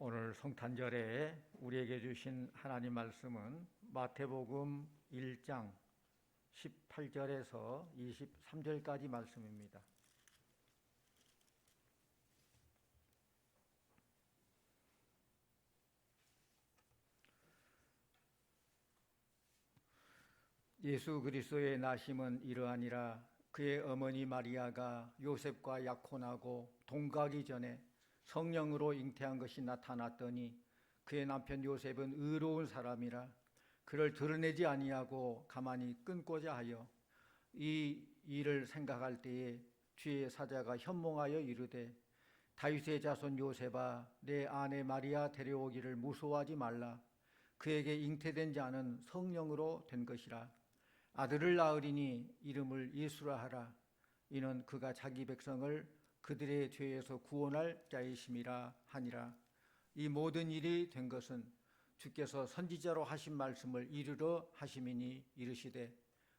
오늘 성탄절에 우리에게 주신 하나님 말씀은 마태복음 1장 18절에서 23절까지 말씀입니다. 예수 그리스도의 나심은 이러하니라. 그의 어머니 마리아가 요셉과 약혼하고 동거하기 전에 성령으로 잉태한 것이 나타났더니 그의 남편 요셉은 의로운 사람이라 그를 드러내지 아니하고 가만히 끊고자 하여 이 일을 생각할 때에 주의 사자가 현몽하여 이르되 다윗의 자손 요셉아, 내 아내 마리아 데려오기를 무서워하지 말라. 그에게 잉태된 자는 성령으로 된 것이라. 아들을 낳으리니 이름을 예수라 하라. 이는 그가 자기 백성을 그들의 죄에서 구원할 자이심이라 하니라. 이 모든 일이 된 것은 주께서 선지자로 하신 말씀을 이루려 하심이니 이르시되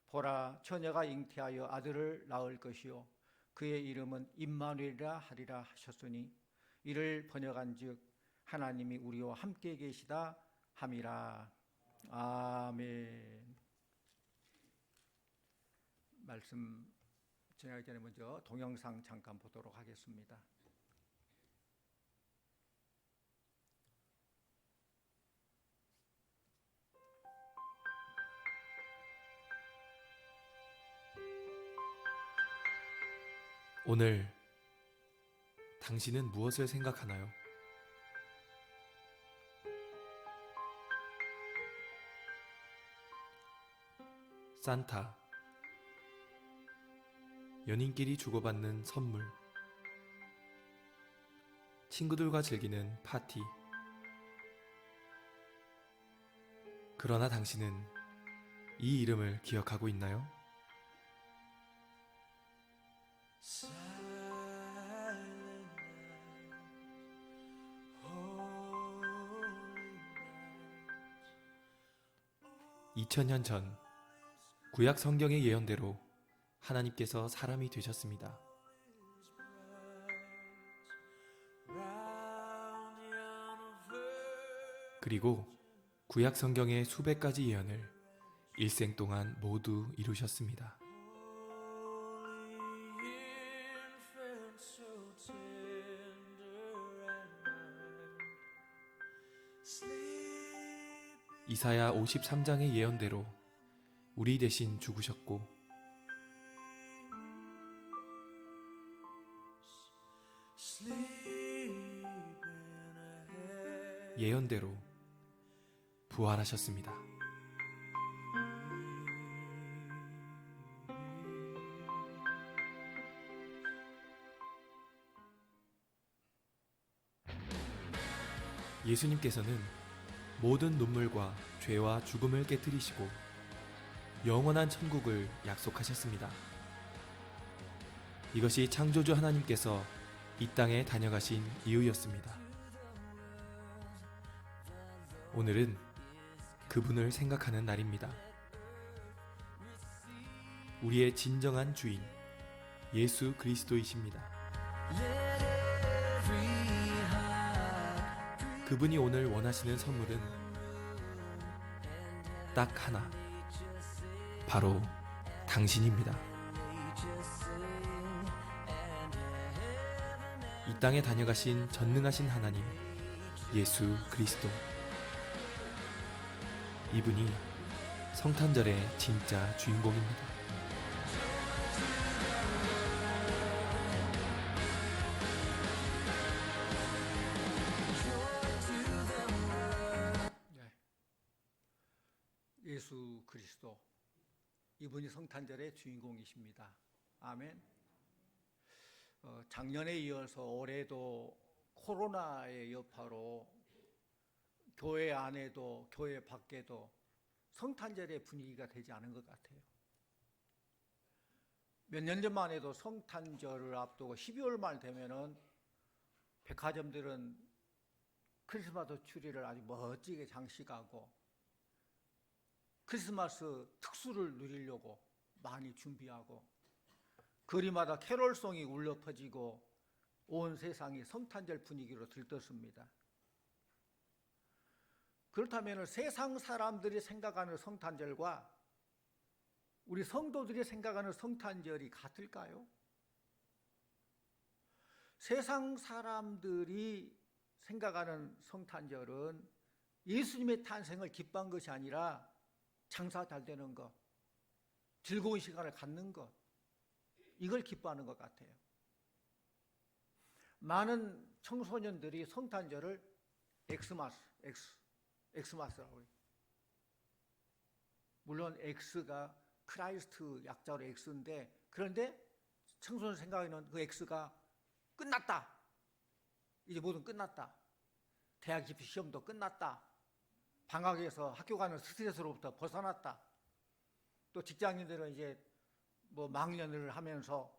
보라, 처녀가 잉태하여 아들을 낳을 것이요 그의 이름은 임마누엘이라 하리라 하셨으니 이를 번역한즉 하나님이 우리와 함께 계시다 함이라. 아멘. 말씀 진행하기 전에 먼저 동영상 잠깐 보도록 하겠습니다. 오늘 당신은 무엇을 생각하나요? 산타, 연인끼리 주고받는 선물, 친구들과 즐기는 파티. 그러나 당신은 이 이름을 기억하고 있나요? Silent night, holy night. 2000년 전 구약 성경의 예언대로 하나님께서 사람이 되셨습니다. 그리고 구약 성경의 수백 가지 예언을 일생 동안 모두 이루셨습니다. 이사야 53장의 예언대로 우리 대신 죽으셨고 예언대로 부활하셨습니다. 예수님께서는 모든 눈물과 죄와 죽음을 깨뜨리시고 영원한 천국을 약속하셨습니다. 이것이 창조주 하나님께서 이 땅에 다녀가신 이유였습니다. 오늘은 그분을 생각하는 날입니다. 우리의 진정한 주인 예수 그리스도이십니다. 그분이 오늘 원하시는 선물은 딱 하나, 바로 당신입니다. 이 땅에 다녀가신 전능하신 하나님 예수 그리스도, 이분이 성탄절의 진짜 주인공입니다. 예수 그리스도, 이분이 성탄절의 주인공이십니다. 아멘. 작년에 이어서 올해도 코로나의 여파로 교회 안에도 교회 밖에도 성탄절의 분위기가 되지 않은 것 같아요. 몇 년 전만 해도 성탄절을 앞두고 12월 말 되면은 백화점들은 크리스마스 추리를 아주 멋지게 장식하고 크리스마스 특수를 누리려고 많이 준비하고 거리마다 캐롤송이 울려 퍼지고 온 세상이 성탄절 분위기로 들떴습니다. 그렇다면 세상 사람들이 생각하는 성탄절과 우리 성도들이 생각하는 성탄절이 같을까요? 세상 사람들이 생각하는 성탄절은 예수님의 탄생을 기뻐한 것이 아니라 장사 잘 되는 것, 즐거운 시간을 갖는 것, 이걸 기뻐하는 것 같아요. 많은 청소년들이 성탄절을 엑스마스라고 해요. 물론 X가 크라이스트 약자로 X인데, 그런데 청소년 생각에는 그 X가 끝났다. 이제 모든 끝났다. 대학 입시 시험도 끝났다. 방학에서 학교 가는 스트레스로부터 벗어났다. 또 직장인들은 이제 뭐 망년을 하면서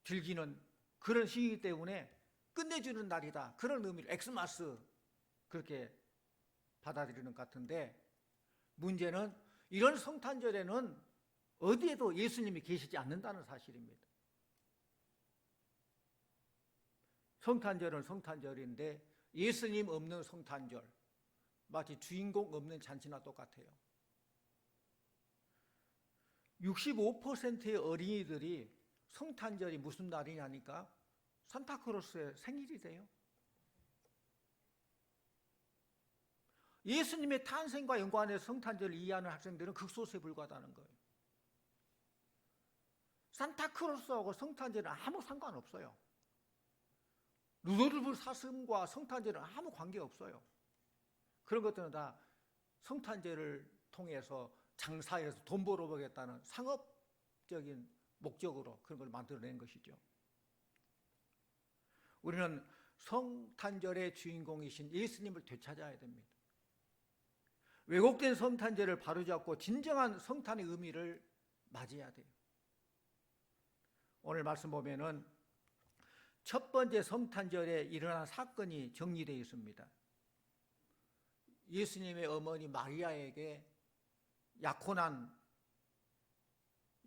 즐기는 그런 시기 때문에 끝내주는 날이다. 그런 의미로 엑스마스 그렇게 받아들이는 것 같은데, 문제는 이런 성탄절에는 어디에도 예수님이 계시지 않는다는 사실입니다. 성탄절은 성탄절인데 예수님 없는 성탄절, 마치 주인공 없는 잔치나 똑같아요. 65%의 어린이들이 성탄절이 무슨 날이냐니까 산타크로스의 생일이 돼요. 예수님의 탄생과 연관해서 성탄절을 이해하는 학생들은 극소수에 불과하다는 거예요. 산타크로스하고 성탄절은 아무 상관없어요. 루돌프 사슴과 성탄절은 아무 관계없어요. 그런 것들은 다 성탄절을 통해서 장사해서 돈 벌어보겠다는 상업적인 목적으로 그런 걸 만들어낸 것이죠. 우리는 성탄절의 주인공이신 예수님을 되찾아야 됩니다. 왜곡된 성탄절을 바로잡고 진정한 성탄의 의미를 맞이해야 돼요. 오늘 말씀 보면은 첫 번째 성탄절에 일어난 사건이 정리되어 있습니다. 예수님의 어머니 마리아에게 약혼한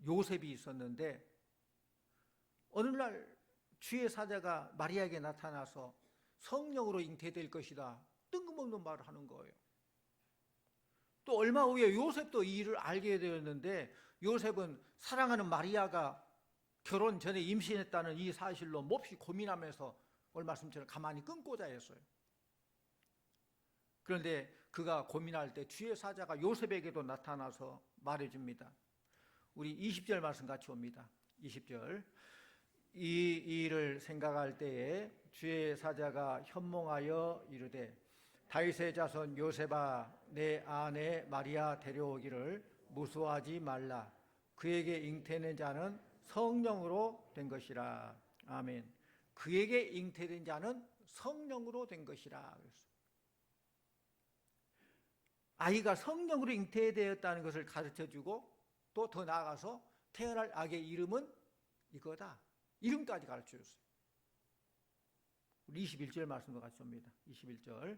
요셉이 있었는데, 어느 날 주의 사자가 마리아에게 나타나서 성령으로 잉태될 것이다, 뜬금없는 말을 하는 거예요. 또 얼마 후에 요셉도 이 일을 알게 되었는데, 요셉은 사랑하는 마리아가 결혼 전에 임신했다는 이 사실로 몹시 고민하면서 오늘 말씀처럼 가만히 끊고자 했어요. 그런데 그가 고민할 때 주의 사자가 요셉에게도 나타나서 말해줍니다. 우리 20절 말씀 같이 옵니다. 20절. 이 일을 생각할 때에 주의 사자가 현몽하여 이르되, 다윗의 자손 요셉아, 내 아내 마리아 데려오기를 무수하지 말라. 그에게 잉태된 자는 성령으로 된 것이라. 아멘. 그에게 잉태된 자는 성령으로 된 것이라. 아이가 성령으로 잉태되었다는 것을 가르쳐주고, 또 더 나아가서 태어날 아기의 이름은 이거다, 이름까지 가르쳐줬어요. 21절 말씀도 같이 옵니다. 21절.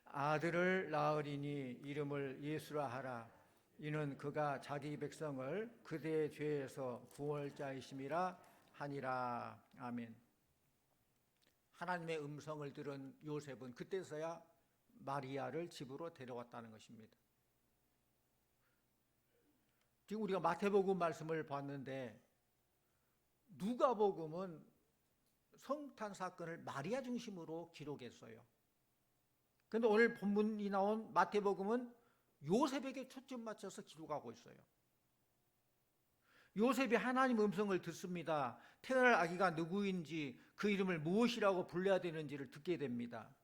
아들을 낳으리니 이름을 예수라 하라. 이는 그가 자기 백성을 그들의 죄에서 구원할 자이심이라 하니라. 아멘. 하나님의 음성을 들은 요셉은 그때서야 마리아를 집으로 데려왔다는 것입니다. 지금 우리가 마태복음 말씀을 봤는데, 누가복음은 성탄 사건을 마리아 중심으로 기록했어요. 그런데 오늘 본문이 나온 마태복음은 요셉에게 초점 맞춰서 기록하고 있어요. 요셉이 하나님 음성을 듣습니다. 태어날 아기가 누구인지, 그 이름을 무엇이라고 불러야 되는지를 듣게 됩니다.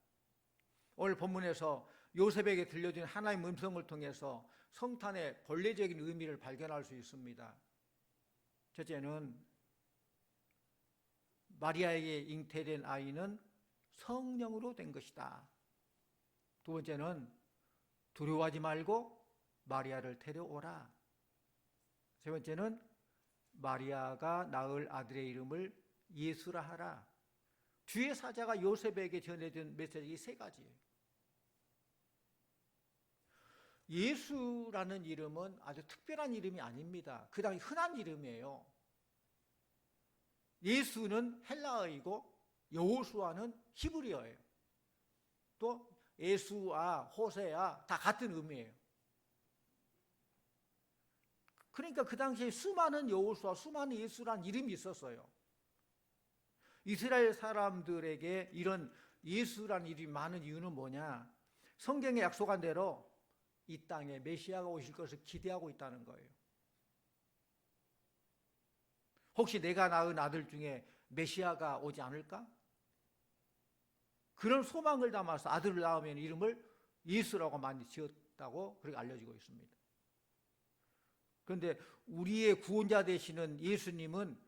오늘 본문에서 요셉에게 들려준 하나님 음성을 통해서 성탄의 본래적인 의미를 발견할 수 있습니다. 첫째는 마리아에게 잉태된 아이는 성령으로 된 것이다. 두 번째는 두려워하지 말고 마리아를 데려오라. 세 번째는 마리아가 낳을 아들의 이름을 예수라 하라. 주의 사자가 요셉에게 전해준 메시지, 이 세 가지예요. 예수라는 이름은 아주 특별한 이름이 아닙니다. 그다음에 흔한 이름이에요. 예수는 헬라어이고 여호수아는 히브리어예요. 또 예수와 호세야 다 같은 의미예요. 그러니까 그 당시에 수많은 여호수아, 수많은 예수란 이름이 있었어요. 이스라엘 사람들에게 이런 예수란 이름이 많은 이유는 뭐냐? 성경에 약속한 대로 이 땅에 메시아가 오실 것을 기대하고 있다는 거예요. 혹시 내가 낳은 아들 중에 메시아가 오지 않을까? 그런 소망을 담아서 아들을 낳으면 이름을 예수라고 많이 지었다고 그렇게 알려지고 있습니다. 그런데 우리의 구원자 되시는 예수님은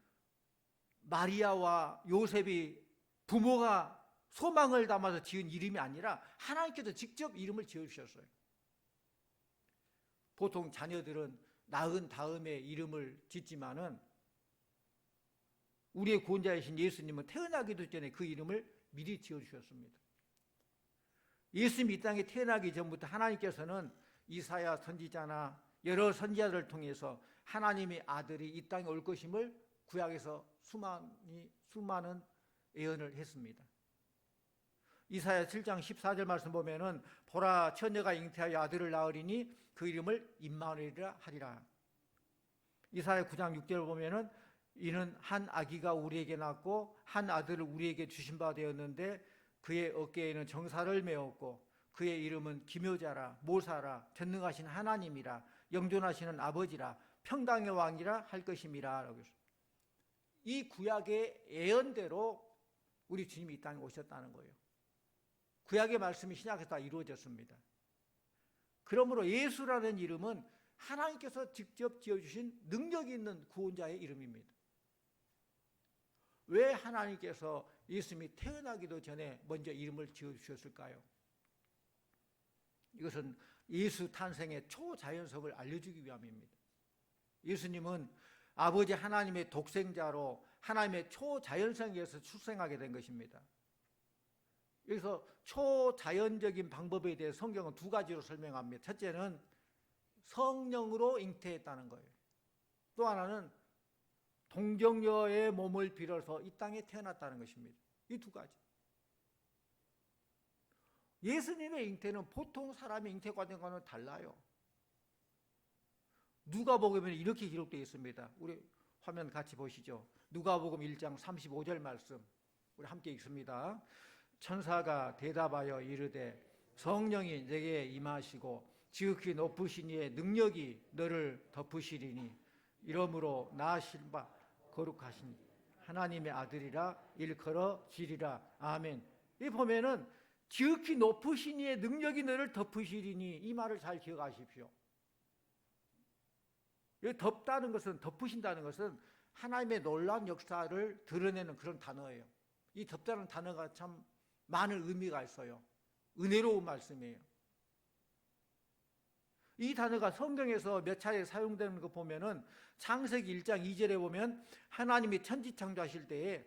마리아와 요셉이 부모가 소망을 담아서 지은 이름이 아니라 하나님께서 직접 이름을 지어주셨어요. 보통 자녀들은 낳은 다음에 이름을 짓지만은 우리의 구원자이신 예수님은 태어나기도 전에 그 이름을 미리 지어주셨습니다. 예수님이 이 땅에 태어나기 전부터 하나님께서는 이사야 선지자나 여러 선지자들을 통해서 하나님의 아들이 이 땅에 올 것임을 구약에서 수많은 예언을 했습니다. 이사야 7장 14절 말씀 보면은 보라 처녀가 잉태하여 아들을 낳으리니 그 이름을 임마누엘이라 하리라. 이사야 9장 6절 보면은 이는 한 아기가 우리에게 낳고 한 아들을 우리에게 주신 바 되었는데 그의 어깨에는 정사를 메었고 그의 이름은 기묘자라 모사라 전능하신 하나님이라 영존하시는 아버지라 평강의 왕이라 할 것임이라 라고 했습니다. 이 구약의 예언대로 우리 주님이 이 땅에 오셨다는 거예요. 구약의 말씀이 신약에서 다 이루어졌습니다. 그러므로 예수라는 이름은 하나님께서 직접 지어주신 능력이 있는 구원자의 이름입니다. 왜 하나님께서 예수님이 태어나기도 전에 먼저 이름을 지어주셨을까요? 이것은 예수 탄생의 초자연성을 알려주기 위함입니다. 예수님은 아버지 하나님의 독생자로 하나님의 초자연성에서 출생하게 된 것입니다. 여기서 초자연적인 방법에 대해 성경은 두 가지로 설명합니다. 첫째는 성령으로 잉태했다는 거예요. 또 하나는 동정녀의 몸을 빌어서 이 땅에 태어났다는 것입니다. 이 두 가지. 예수님의 잉태는 보통 사람의 잉태 과정과는 달라요. 누가복음에는 이렇게 기록되어 있습니다. 우리 화면 같이 보시죠. 누가복음 1장 35절 말씀 우리 함께 읽습니다. 천사가 대답하여 이르되 성령이 내게 임하시고 지극히 높으신 이의 능력이 너를 덮으시리니 이러므로 나으신 바 거룩하신 하나님의 아들이라 일컬어지리라. 아멘. 이 보면은 지극히 높으신 이의 능력이 너를 덮으시리니 이 말을 잘 기억하십시오. 여기 덮다는 것은 덮으신다는 것은 하나님의 놀라운 역사를 드러내는 그런 단어예요. 이 덮다는 단어가 참 많은 의미가 있어요. 은혜로운 말씀이에요. 이 단어가 성경에서 몇 차례 사용되는 거 보면은 창세기 1장 2절에 보면 하나님이 천지 창조하실 때에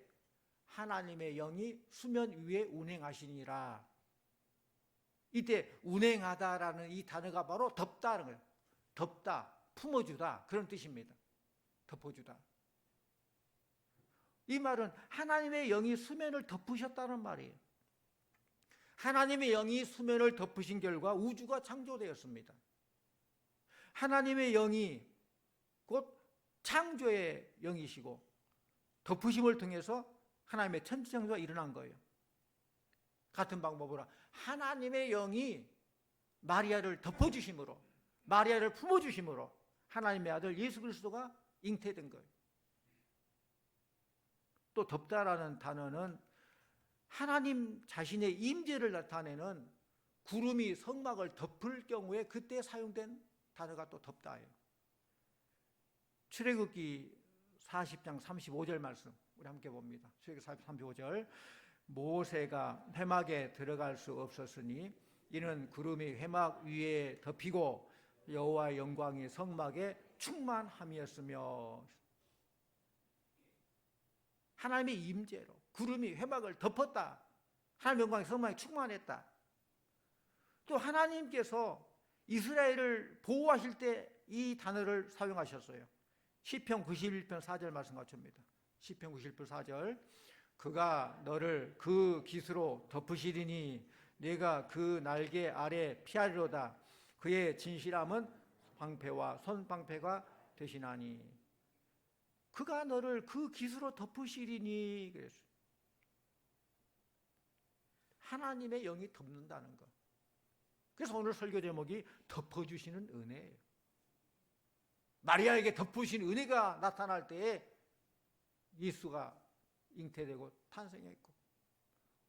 하나님의 영이 수면 위에 운행하시니라. 이때 운행하다라는 이 단어가 바로 덮다는 거예요. 덮다, 품어주다 그런 뜻입니다. 덮어주다. 이 말은 하나님의 영이 수면을 덮으셨다는 말이에요. 하나님의 영이 수면을 덮으신 결과 우주가 창조되었습니다. 하나님의 영이 곧 창조의 영이시고 덮으심을 통해서 하나님의 천지창조가 일어난 거예요. 같은 방법으로 하나님의 영이 마리아를 덮어주심으로 마리아를 품어주심으로 하나님의 아들 예수 그리스도가 잉태된 거예요. 또 덮다라는 단어는 하나님 자신의 임재를 나타내는 구름이 성막을 덮을 경우에 그때 사용된 단어가 또 덮다예요. 출애굽기 40장 35절 말씀 우리 함께 봅니다. 출애굽기 35절 모세가 회막에 들어갈 수 없었으니 이는 구름이 회막 위에 덮이고 여호와의 영광이 성막에 충만함이었으며 하나님의 임재로 구름이 회막을 덮었다. 하나님의 영광이 성막에 충만했다. 또 하나님께서 이스라엘을 보호하실 때 이 단어를 사용하셨어요. 시편 91편 4절 말씀 같습니다. 시편 91편 4절 그가 너를 그 깃으로 덮으시리니 내가 그 날개 아래 피하리로다. 그의 진실함은 방패와 손방패가 되시나니 그가 너를 그 깃으로 덮으시리니. 그랬어요. 하나님의 영이 덮는다는 것. 그래서 오늘 설교 제목이 덮어주시는 은혜예요. 마리아에게 덮으신 은혜가 나타날 때에 예수가 잉태되고 탄생했고,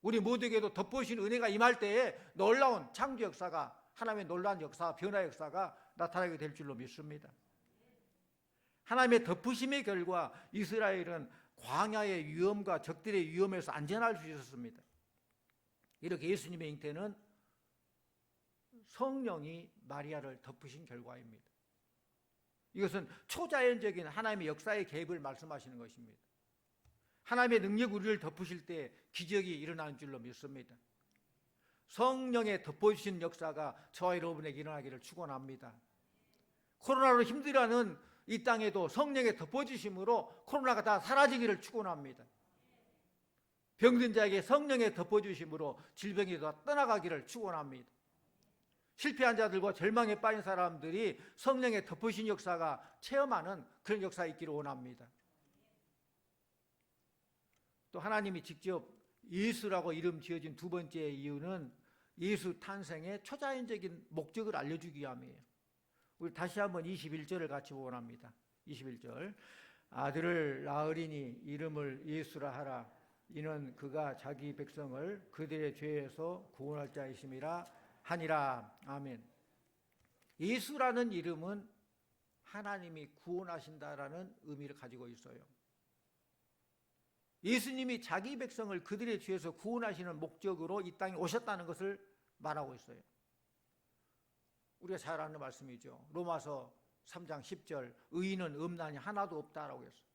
우리 모두에게도 덮으신 은혜가 임할 때에 놀라운 창조 역사가, 하나님의 놀라운 역사, 변화 역사가 나타나게 될 줄로 믿습니다. 하나님의 덮으심의 결과 이스라엘은 광야의 위험과 적들의 위험에서 안전할 수 있었습니다. 이렇게 예수님의 잉태는 성령이 마리아를 덮으신 결과입니다. 이것은 초자연적인 하나님의 역사의 개입을 말씀하시는 것입니다. 하나님의 능력 우리를 덮으실 때 기적이 일어나는 줄로 믿습니다. 성령의 덮어주신 역사가 저와 여러분에게 일어나기를 축원합니다. 코로나로 힘들어하는 이 땅에도 성령의 덮어주심으로 코로나가 다 사라지기를 축원합니다. 병든 자에게 성령의 덮어주심으로 질병이 다 떠나가기를 축원합니다. 실패한 자들과 절망에 빠진 사람들이 성령의 덮으신 역사가 체험하는 그런 역사가 있기를 원합니다. 또 하나님이 직접 예수라고 이름 지어진 두 번째 이유는 예수 탄생의 초자연적인 목적을 알려주기 위함이에요. 우리 다시 한번 21절을 같이 보곤 합니다. 21절. 아들을 낳으리니 이름을 예수라 하라. 이는 그가 자기 백성을 그들의 죄에서 구원할 자이심이라 하니라. 아멘. 예수라는 이름은 하나님이 구원하신다라는 의미를 가지고 있어요. 예수님이 자기 백성을 그들의 죄에서 구원하시는 목적으로 이 땅에 오셨다는 것을 말하고 있어요. 우리가 잘 아는 말씀이죠. 로마서 3장 10절 의인은 없나니 하나도 없다라고 했어요.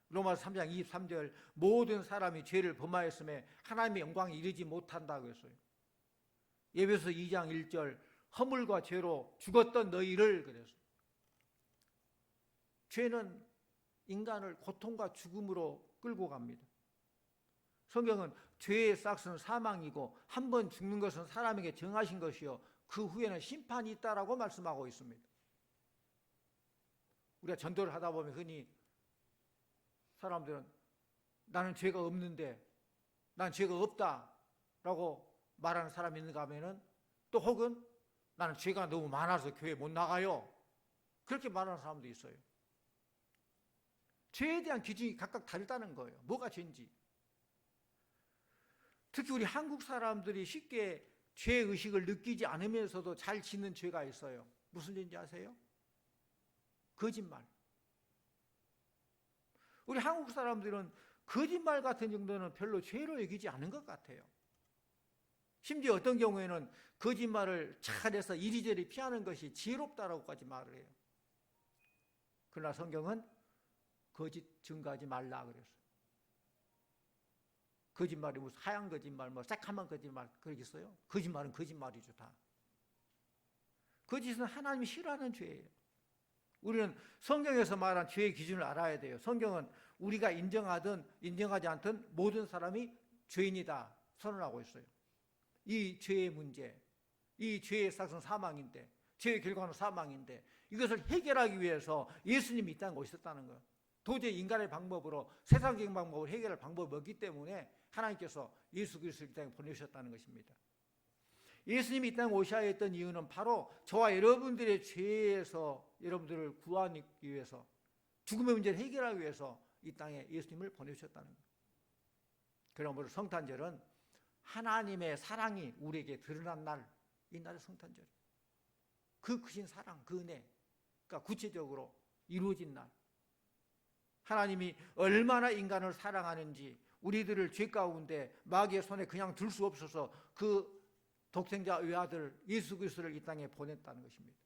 로마서 3장 23절 모든 사람이 죄를 범하였음에 하나님의 영광에 이르지 못한다고 했어요. 에베소 2장 1절 허물과 죄로 죽었던 너희를 그랬어요. 죄는 인간을 고통과 죽음으로 끌고 갑니다. 성경은 죄의 싹은 사망이고 한 번 죽는 것은 사람에게 정하신 것이요 그 후에는 심판이 있다라고 말씀하고 있습니다. 우리가 전도를 하다 보면 흔히 사람들은 나는 죄가 없는데, 난 죄가 없다라고 말하는 사람이 있는가 하면은, 또 혹은 나는 죄가 너무 많아서 교회 못 나가요, 그렇게 말하는 사람도 있어요. 죄에 대한 기준이 각각 다르다는 거예요. 뭐가 죄인지. 특히 우리 한국 사람들이 쉽게 죄의식을 느끼지 않으면서도 잘 짓는 죄가 있어요. 무슨 죄인지 아세요? 거짓말. 우리 한국 사람들은 거짓말 같은 정도는 별로 죄로 여기지 않은 것 같아요. 심지어 어떤 경우에는 거짓말을 잘해서 이리저리 피하는 것이 지혜롭다라고까지 말을 해요. 그러나 성경은 거짓 증거하지 말라 그랬어요. 거짓말이 무슨 하얀 거짓말, 뭐 새카만 거짓말 그러겠어요? 거짓말은 거짓말이죠 다. 거짓은 하나님이 싫어하는 죄예요. 우리는 성경에서 말한 죄의 기준을 알아야 돼요. 성경은 우리가 인정하든 인정하지 않든 모든 사람이 죄인이다 선언하고 있어요. 이 죄의 문제, 이 죄의 싹은 사망인데, 죄의 결과는 사망인데, 이것을 해결하기 위해서 예수님이 이 땅에 오셨다는 거예요. 도저히 인간의 방법으로, 세상적인 방법으로 해결할 방법이 없기 때문에 하나님께서 예수 그리스도를 이 땅에 보내셨다는 것입니다. 예수님이 이 땅에 오셔야 했던 이유는 바로 저와 여러분들의 죄에서 여러분들을 구하기 위해서, 죽음의 문제를 해결하기 위해서 이 땅에 예수님을 보내주셨다는 거예요. 그러므로 성탄절은 하나님의 사랑이 우리에게 드러난 날, 이 날의 성탄절. 그 크신 사랑, 그 은혜가 구체적으로 이루어진 날. 하나님이 얼마나 인간을 사랑하는지, 우리들을 죄 가운데 마귀의 손에 그냥 둘 수 없어서 그 독생자 외아들 예수 그리스도를 이 땅에 보냈다는 것입니다.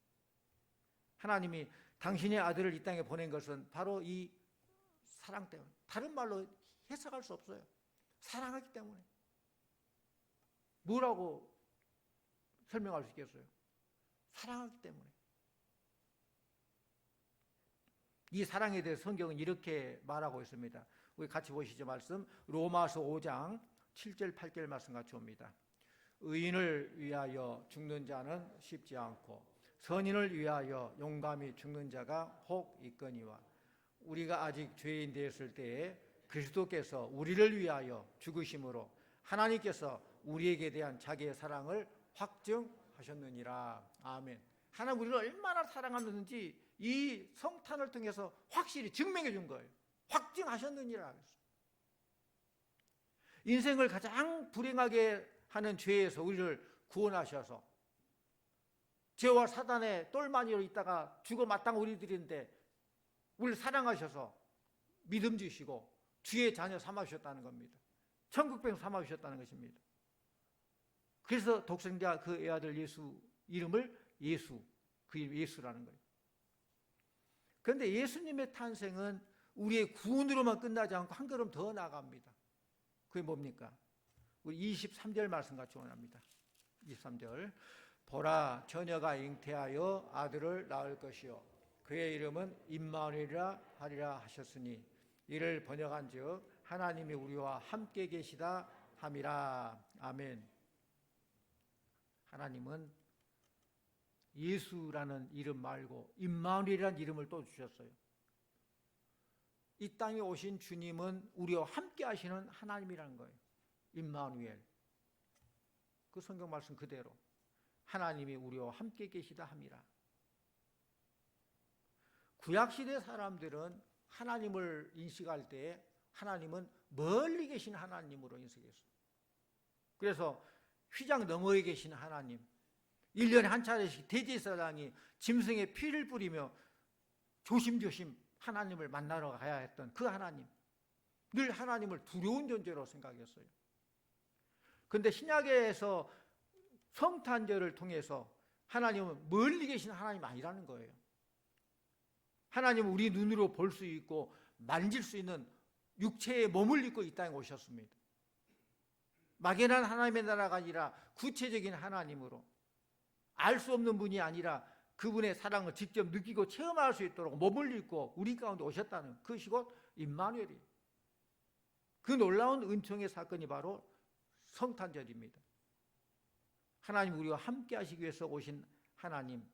하나님이 당신의 아들을 이 땅에 보낸 것은 바로 이 사랑 때문에, 다른 말로 해석할 수 없어요. 사랑하기 때문에. 뭐라고 설명할 수 있겠어요? 사랑하기 때문에. 이 사랑에 대해서 성경은 이렇게 말하고 있습니다. 우리 같이 보시죠. 말씀 로마서 5장 7절 8절 말씀 같이 옵니다. 의인을 위하여 죽는 자는 쉽지 않고 선인을 위하여 용감히 죽는 자가 혹 있거니와 우리가 아직 죄인 되었을 때에 그리스도께서 우리를 위하여 죽으심으로 하나님께서 우리에게 대한 자기의 사랑을 확증하셨느니라. 아멘. 하나님 우리를 얼마나 사랑하는지 이 성탄을 통해서 확실히 증명해 준 거예요. 확증하셨느니라. 인생을 가장 불행하게 하는 죄에서 우리를 구원하셔서 죄와 사단의 똘마니로 있다가 죽어 마땅한 우리들인데 우리를 사랑하셔서 믿음 주시고 주의 자녀 삼아주셨다는 겁니다. 천국 백성 삼아주셨다는 것입니다. 그래서 독생자 그 애아들 예수 이름을 예수, 그 이름 예수라는 거예요. 그런데 예수님의 탄생은 우리의 구원으로만 끝나지 않고 한 걸음 더 나아갑니다. 그게 뭡니까? 우리 23절 말씀 같이 원합니다. 23절. 보라, 처녀가 잉태하여 아들을 낳을 것이요 그의 이름은 임마누엘이라 하리라 하셨으니 이를 번역한즉 하나님이 우리와 함께 계시다 함이라. 아멘. 하나님은 예수라는 이름 말고 임마누엘이라는 이름을 또 주셨어요. 이 땅에 오신 주님은 우리와 함께 하시는 하나님이라는 거예요. 임마누엘. 그 성경 말씀 그대로 하나님이 우리와 함께 계시다 함이라. 구약시대 사람들은 하나님을 인식할 때 하나님은 멀리 계신 하나님으로 인식했어요. 그래서 휘장 너머에 계신 하나님, 1년에 한 차례씩 대제사장이 짐승의 피를 뿌리며 조심조심 하나님을 만나러 가야 했던 그 하나님, 늘 하나님을 두려운 존재로 생각했어요. 그런데 신약에서 성탄절을 통해서 하나님은 멀리 계신 하나님 아니라는 거예요. 하나님은 우리 눈으로 볼 수 있고 만질 수 있는 육체의 몸을 입고 이 땅에 오셨습니다. 막연한 하나님의 나라가 아니라 구체적인 하나님으로 알 수 없는 분이 아니라 그분의 사랑을 직접 느끼고 체험할 수 있도록 몸을 입고 우리 가운데 오셨다는 그것이 곧 임마누엘이에요. 그 놀라운 은총의 사건이 바로 성탄절입니다. 하나님 우리와 함께 하시기 위해서 오신 하나님,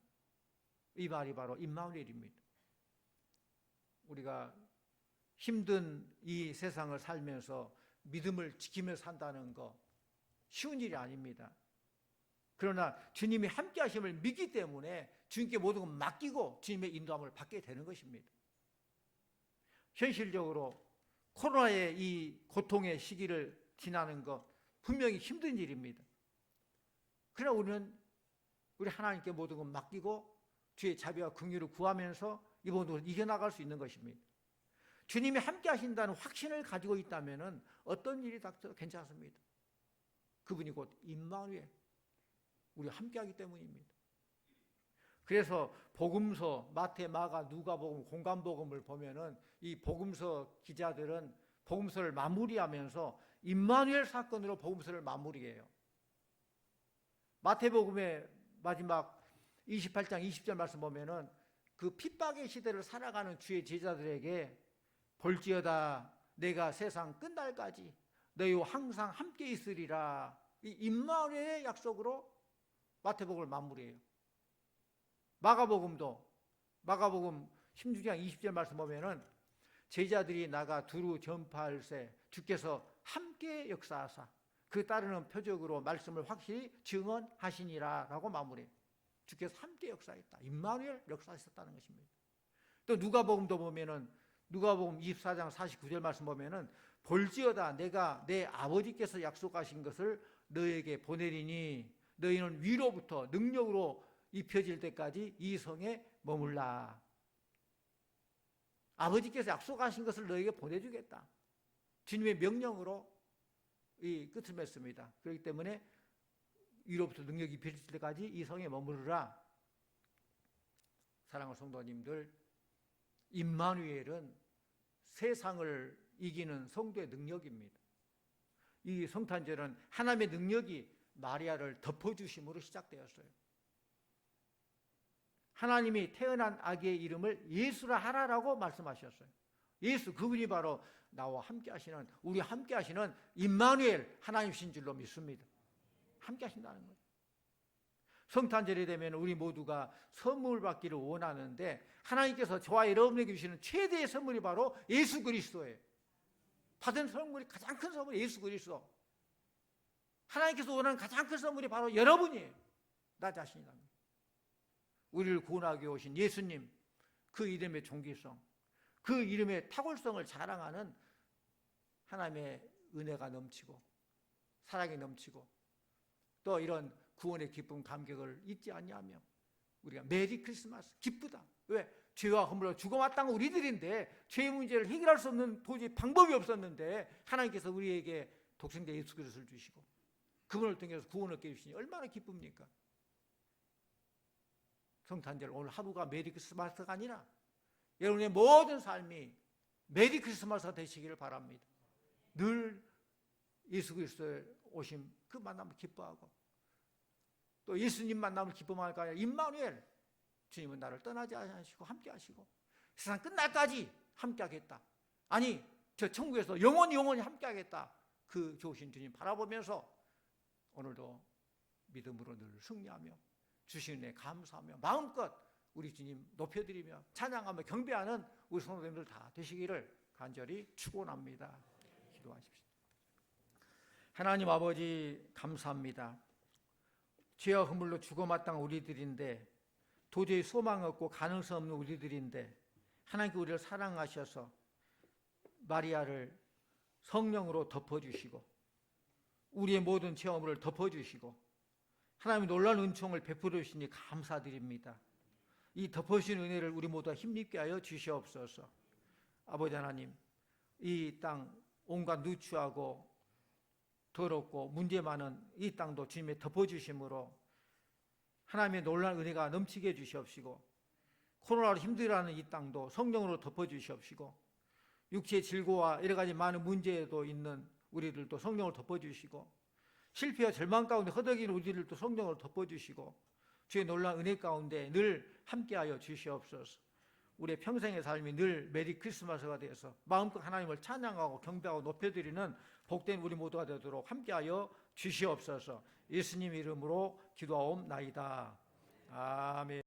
이 말이 바로 임마누엘입니다. 우리가 힘든 이 세상을 살면서 믿음을 지키며 산다는 거 쉬운 일이 아닙니다. 그러나 주님이 함께 하심을 믿기 때문에 주님께 모든 걸 맡기고 주님의 인도함을 받게 되는 것입니다. 현실적으로 코로나의 이 고통의 시기를 지나는 것 분명히 힘든 일입니다. 그러나 우리는 우리 하나님께 모든 걸 맡기고 주의 자비와 긍휼을 구하면서 이 모든 것을 이겨나갈 수 있는 것입니다. 주님이 함께 하신다는 확신을 가지고 있다면 어떤 일이 닥쳐도 괜찮습니다. 그분이 곧 임마누엘, 우리와 함께하기 때문입니다. 그래서 복음서 마태, 마가, 누가복음, 공관복음을 보면은 이 복음서 기자들은 복음서를 마무리하면서 임마누엘 사건으로 복음서를 마무리해요. 마태복음의 마지막 28장 20절 말씀 보면은 그 핍박의 시대를 살아가는 주의 제자들에게 볼지어다 내가 세상 끝날까지 너희와 항상 함께 있으리라. 이 임마누엘의 약속으로 마태복음을 마무리해요. 마가복음 16장 20절 말씀 보면은 제자들이 나가 두루 전파할세 주께서 함께 역사하사 그 따르는 표적으로 말씀을 확실히 증언하시니라 라고 마무리해요. 주께서 함께 역사했다. 임마누엘 역사하셨다는 것입니다. 또 누가복음도 보면은 누가복음 24장 49절 말씀 보면은 볼지어다 내가 내 아버지께서 약속하신 것을 너에게 보내리니 너희는 위로부터 능력으로 입혀질 때까지 이 성에 머물라. 아버지께서 약속하신 것을 너에게 보내주겠다. 주님의 명령으로 이 끝을 맺습니다. 그렇기 때문에 위로부터 능력이 입혀질 때까지 이 성에 머무르라. 사랑하는 성도님들, 임마누엘은 세상을 이기는 성도의 능력입니다. 이 성탄절은 하나님의 능력이 마리아를 덮어주심으로 시작되었어요. 하나님이 태어난 아기의 이름을 예수라 하라라고 말씀하셨어요. 예수, 그분이 바로 나와 함께 하시는, 우리 함께 하시는 임마누엘 하나님이신 줄로 믿습니다. 함께 하신다는 거예요. 성탄절이 되면 우리 모두가 선물 받기를 원하는데 하나님께서 저와 여러분에게 주시는 최대의 선물이 바로 예수 그리스도예요. 받은 선물이 가장 큰 선물이 예수 그리스도. 하나님께서 원하는 가장 큰 선물이 바로 여러분이에요. 나 자신이랍니다. 우리를 구원하기 오신 예수님, 그 이름의 존귀성, 그 이름의 탁월성을 자랑하는 하나님의 은혜가 넘치고 사랑이 넘치고 또 이런 구원의 기쁨 감격을 잊지 아니하며 우리가 메리 크리스마스 기쁘다. 왜? 죄와 허물로 죽어마땅 우리들인데 죄의 문제를 해결할 수 없는 도저히 방법이 없었는데 하나님께서 우리에게 독생자 예수 그리스도를 주시고 그분을 통해서 구원을 얻게 해주시니 얼마나 기쁩니까? 성탄절 오늘 하루가 메리 크리스마스가 아니라 여러분의 모든 삶이 메리 크리스마스가 되시기를 바랍니다. 늘 예수 그리스도의 오심 그 만남을 기뻐하고 또 예수님 만남을 기뻐할 거 아니라 임마누엘 주님은 나를 떠나지 않으시고 함께 하시고 세상 끝날까지 함께 하겠다. 아니 저 천국에서 영원히 함께 하겠다. 그 좋으신 주님 바라보면서 오늘도 믿음으로 늘 승리하며 주신 은혜 감사하며 마음껏 우리 주님 높여드리며 찬양하며 경배하는 우리 성도님들 다 되시기를 간절히 축원합니다. 기도하십시오. 하나님 아버지 감사합니다. 죄와 허물로 죽어마땅 우리들인데 도저히 소망 없고 가능성 없는 우리들인데 하나님께 우리를 사랑하셔서 마리아를 성령으로 덮어주시고 우리의 모든 죄와 허물을 덮어주시고 하나님의 놀라운 은총을 베풀어 주시니 감사드립니다. 이 덮어주신 은혜를 우리 모두가 힘입게 하여 주시옵소서. 아버지 하나님, 이 땅 온갖 누추하고 더럽고 문제 많은 이 땅도 주님의 덮어주심으로 하나님의 놀라운 은혜가 넘치게 해주시옵시고 코로나로 힘들어하는 이 땅도 성령으로 덮어주시옵시고 육체의 질고와 여러 가지 많은 문제도 있는 우리들도 성령을 덮어주시고 실패와 절망 가운데 허덕이는 우리들도 성령으로 덮어주시고 주의 놀라운 은혜 가운데 늘 함께하여 주시옵소서. 우리의 평생의 삶이 늘 메리 크리스마스가 되어서 마음껏 하나님을 찬양하고 경배하고 높여드리는 복된 우리 모두가 되도록 함께하여 주시옵소서. 예수님 이름으로 기도하옵나이다. 아멘.